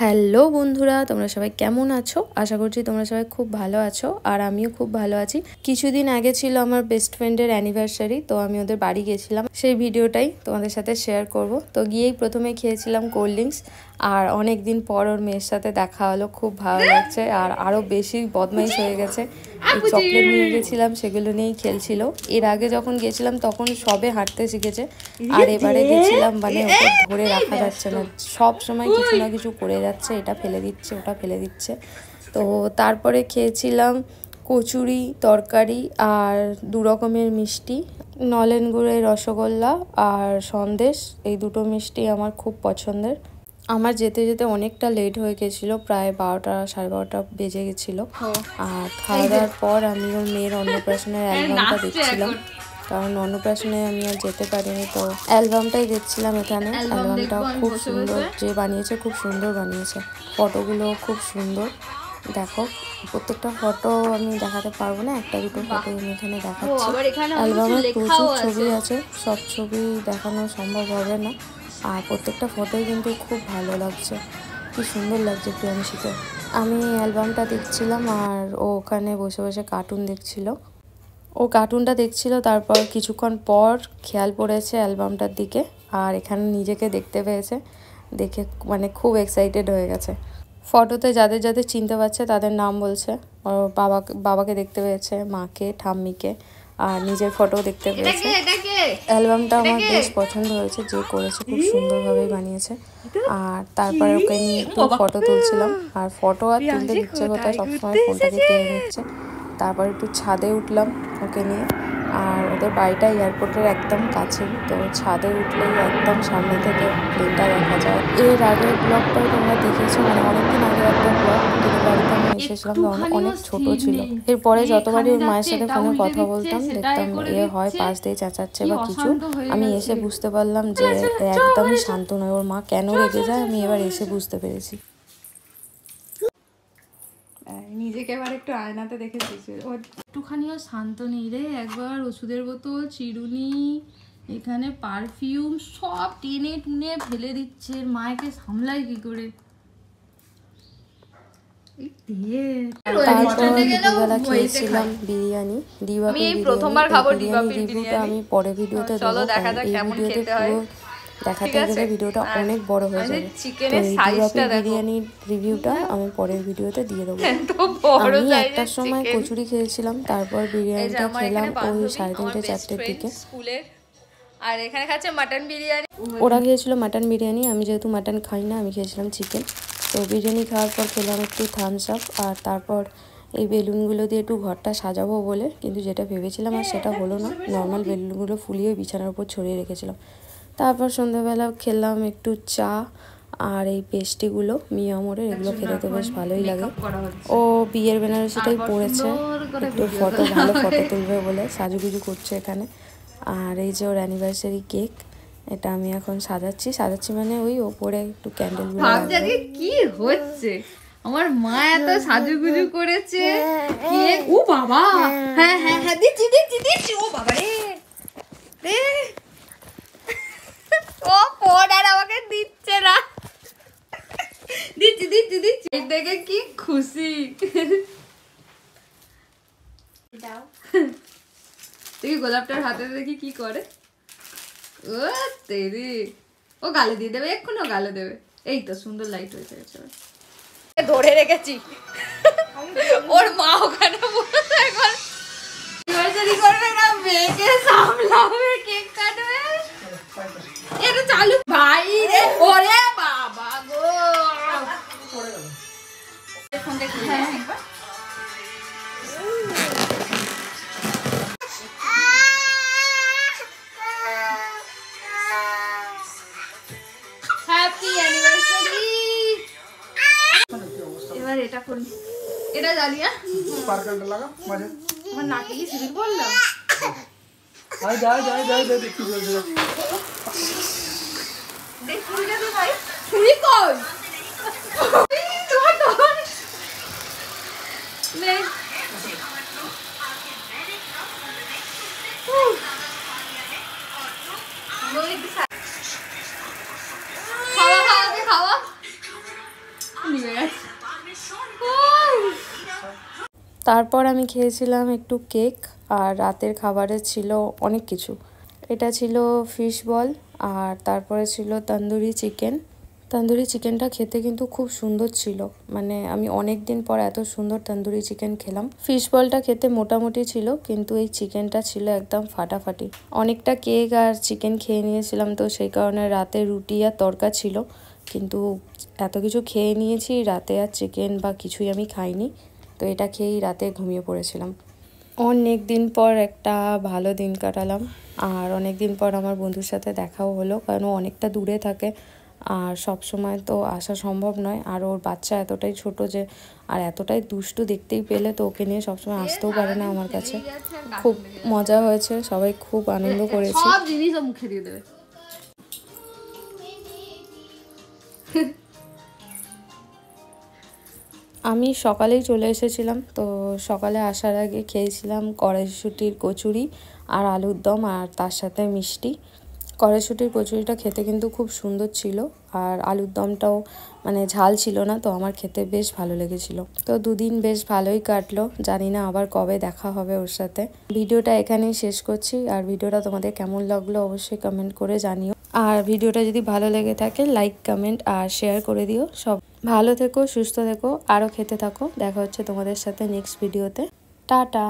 Hello বন্ধুরা, তোমরা সবাই কেমন আছো? আশা করছি তোমরা সবাই খুব ভালো আছো, আর আমিও খুব ভালো আছি। কিছুদিন আগে ছিল আমার বেস্ট ফ্রেন্ডের অ্যানিভার্সারি, তো আমি ওদের বাড়ি গেছিলাম। সেই ভিডিওটাই তোমাদের সাথে শেয়ার করব। তো গিয়েই প্রথমে খেয়েছিলাম কোল্ড ড্রিঙ্কস, আর অনেক দিন পর ওর মেয়ের সাথে দেখা হলো, খুব ভালো লাগছে। আর আরও বেশি বদমাইশ হয়ে গেছে। চকলেট নিয়ে গেছিলাম, সেগুলো নিয়েই খেলছিল। এর আগে যখন গেছিলাম তখন সবে হাঁটতে শিখেছে, আর এবারে গেছিলাম মানে ওকে ধরে রাখা যাচ্ছে না, সব সময় কিছু না কিছু করে যাচ্ছে, এটা ফেলে দিচ্ছে ওটা ফেলে দিচ্ছে। তো তারপরে খেয়েছিলাম কচুরি, তরকারি আর 2 রকমের মিষ্টি, নলেন গুড়ের রসগোল্লা আর সন্দেশ। এই দুটো মিষ্টি আমার খুব পছন্দের। আমার যেতে যেতে অনেকটা লেট হয়ে গেছিলো, প্রায় 12টা সাড়ে 12টা বেজে গেছিলো। আর খাওয়া দাওয়ার পর আমি ওর মেয়ের অন্নপ্রাশনের অ্যালবামটা দেখছিলাম, কারণ অন্নপ্রাশনে আমি আর যেতে পারিনি, তো অ্যালবামটাই দেখছিলাম এখানে। অ্যালবামটা খুব সুন্দর, যে বানিয়েছে খুব সুন্দর বানিয়েছে, ফটোগুলো খুব সুন্দর। দেখো, প্রত্যেকটা ফটো আমি দেখাতে পারবো না, একটা দুটো ফটো আমি এখানে দেখাচ্ছি। অ্যালবামে প্রচুর ছবি আছে, সব ছবি দেখানো সম্ভব হবে না, আর প্রত্যেকটা ফটোই কিন্তু খুব ভালো লাগছে, কি সুন্দর লাগছে প্রিয়াংশীকে। আমি অ্যালবামটা দেখছিলাম আর ও ওখানে বসে বসে কার্টুন দেখছিল। ও কার্টুনটা দেখছিল, তারপর কিছুক্ষণ পর খেয়াল পড়েছে অ্যালবামটার দিকে, আর এখানে নিজেকে দেখতে পেয়েছে, দেখে মানে খুব এক্সাইটেড হয়ে গেছে। ফটোতে যাদের যাদের চিনতে পারছে তাদের নাম বলছে। ওর বাবাকে দেখতে পেয়েছে, মাকে, ঠাম্মিকে, আর নিজের ফটো দেখতে পেয়েছে। অ্যালবামটা আমার বেশ পছন্দ হয়েছে, যে করেছে খুব সুন্দরভাবেই বানিয়েছে। আর তারপরে ওকে নিয়ে একটু ফটো তুলছিলাম, আর ফটো আর তুলতে ইচ্ছে কথা, সবসময় ফোনটাকে কেড়ে নিচ্ছে। তারপর একটু ছাদে উঠলাম ওকে নিয়ে, আর ওদের বাড়িটা এয়ারপোর্টের একদম কাছেই, তো ছাদে উঠলেই একদম সামনে থেকে প্লেনটা দেখা যায়। এর আগের ব্লগটাও তোমরা দেখেছো, মানে অনেকদিন আগে একটা ব্লগ, ওদের বাড়িতে আমি এসেছিলাম তখন অনেক ছোট ছিল। এরপরে যতবারই ওর মায়ের সাথে ফোনে কথা বলতাম, দেখতাম এ হয় পাশ দিয়ে চেঁচাচ্ছে বা কিছু, আমি এসে বুঝতে পারলাম যে একদমই শান্ত নয়, ওর মা কেন রেগে যায় আমি এবার এসে বুঝতে পেরেছি। নিজেকে এবার একটু আয়নাতে দেখে একটুখানিও শান্ত নেই রে। একবার ওষুধের বোতল, চিরুনি, এখানে পারফিউম সব টেনে টুনে ফেলে দিচ্ছে, মাকে সামলাই কি করে। দুপুরবেলা খেয়েছিলাম বিরিয়ানি, রিভিউটা আমি পরে ভিডিওতে দেবো, কারণ এই ভিডিওতে পুরো দেখাতে গেলে ভিডিওটা অনেক বড় হয়ে যাবে। তো এই বিরিয়ানির রিভিউটা আমি পরের ভিডিওতে দিয়ে দেবো। আমি একটার সময় কচুরি খেয়েছিলাম, তারপর বিরিয়ানিটা খেলাম ওই 3:30 4টের দিকে। আর এখানে খাচ্ছে মাটন বিরিয়ানি, ওরা খেয়েছিল মাটন বিরিয়ানি, আমি যেহেতু মাটন খাই না, আমি খেয়েছিলাম চিকেন। তো বিরিয়ানি খাওয়ার পর খেলাম একটু থামস আপ, আর তারপর এই বেলুনগুলো দিয়ে একটু ঘরটা সাজাবো বলে, কিন্তু যেটা ভেবেছিলাম আর সেটা হলো না, নর্মাল বেলুনগুলো ফুলিয়ে বিছানার উপর ছড়িয়ে রেখেছিলাম। তারপর সন্ধ্যাবেলা খেলাম একটু চা আর এই পেস্ট্রিগুলো মিয়ামোরের, এগুলো খেতে তো বেশ ভালোই লাগে। ও বিয়ের বেনারসিটাই পরেছে, একটু ফটো ভালো ফটো তুলবে বলে সাজুগুজু করছে এখানে। আর এই যে ওর অ্যানিভার্সারি কেক, এটা আমি এখন সাজাচ্ছি মানে ওই ওপরে একটু ক্যান্ডেলগুলো লাগবে। কি হচ্ছে, আমার মা এত সাজুগুজু করেছে, কেক, ও বাবা, হ্যাঁ হ্যাঁ হ্যাঁ দিচ্ছি, ও বাবা রে ও ফোন আর আমাকে দিচ্ছে না, দিচ্ছি দেখে কি খুশি। দেখি গোলাপটার হাতে দেখি কি করে। ও তেরি, ও গালে দিয়ে দেবে, এক্ষুনি ও গালে দেবে। এই তো সুন্দর লাইট হয়েছে, ধরে রেখেছি। ওর মা ওখানে এখন করবে না, মেয়েকে সামলাবে, কেক কাটবে, এটা চালু ভাই রে। ওরে বাবা গো, ফোন দেখে একবার হ্যাপি অ্যানিভার্সারি। এবার এটা কোন, এটা জ্বালিয়া স্পার্কলটা লাগা মাঝে, আমার নাকে কি সিঁদুর পড়লো। আয় যা দেখি বলছে, দেখ ছুরিটা দে ভাই, ছুরি কই তোমার তো লে। তারপর আমি খেয়েছিলাম একটু কেক, আর রাতের খাবারে ছিল অনেক কিছু। এটা ছিল ফিশ বল, আর তারপরে ছিল তন্দুরি চিকেন। তন্দুরি চিকেনটা খেতে কিন্তু খুব সুন্দর ছিল, মানে আমি অনেক দিন পর এত সুন্দর তন্দুরি চিকেন খেলাম। ফিশ বলটা খেতে মোটামুটি ছিল, কিন্তু এই চিকেনটা ছিল একদম ফাটাফাটি। অনেকটা কেক আর চিকেন খেয়ে নিয়েছিলাম, তো সেই কারণে রাতে রুটি আর তড়কা ছিল, কিন্তু এত কিছু খেয়ে নিয়েছি, রাতে আর চিকেন বা কিছুই আমি খাইনি। তো এটা খেয়েই রাতে ঘুমিয়ে পড়েছিলাম। অনেক দিন পর একটা ভালো দিন কাটালাম, আর অনেক দিন পর আমার বন্ধুর সাথে দেখাও হলো, কারণ ও অনেকটা দূরে থাকে আর সব সময় তো আসা সম্ভব নয়। আর ওর বাচ্চা এতটাই ছোট যে, আর এতটাই দুষ্টু দেখতেই পেলে, তো ওকে নিয়ে সবসময় আসতেও পারে না আমার কাছে। খুব মজা হয়েছে, সবাই খুব আনন্দ করেছি। সব জিনিস ও মুখে দিয়ে দেবে। আমি সকালেই চলে এসেছিলাম, তো সকালে আসার আগে খেয়েছিলাম কড়াইশুঁটির কচুরি আর আলুর দম, আর তার সাথে মিষ্টি। কড়াইশুঁটির কচুরিটা খেতে কিন্তু খুব সুন্দর ছিল, আর আলুর দমটাও মানে ঝাল ছিল না, তো আমার খেতে বেশ ভালো লেগেছিল। তো দুদিন বেশ ভালোই কাটলো, জানি না আবার কবে দেখা হবে ওর সাথে। ভিডিওটা এখানেই শেষ করছি, আর ভিডিওটা তোমাদের কেমন লাগলো অবশ্যই কমেন্ট করে জানিও। আর ভিডিওটা যদি ভালো লেগে থাকে লাইক, কমেন্ট আর শেয়ার করে দিও। সব ভালো থেকো, সুস্থ থেকো, আরও খেতে থাকো। দেখা হচ্ছে তোমাদের সাথে নেক্সট ভিডিওতে। টাটা।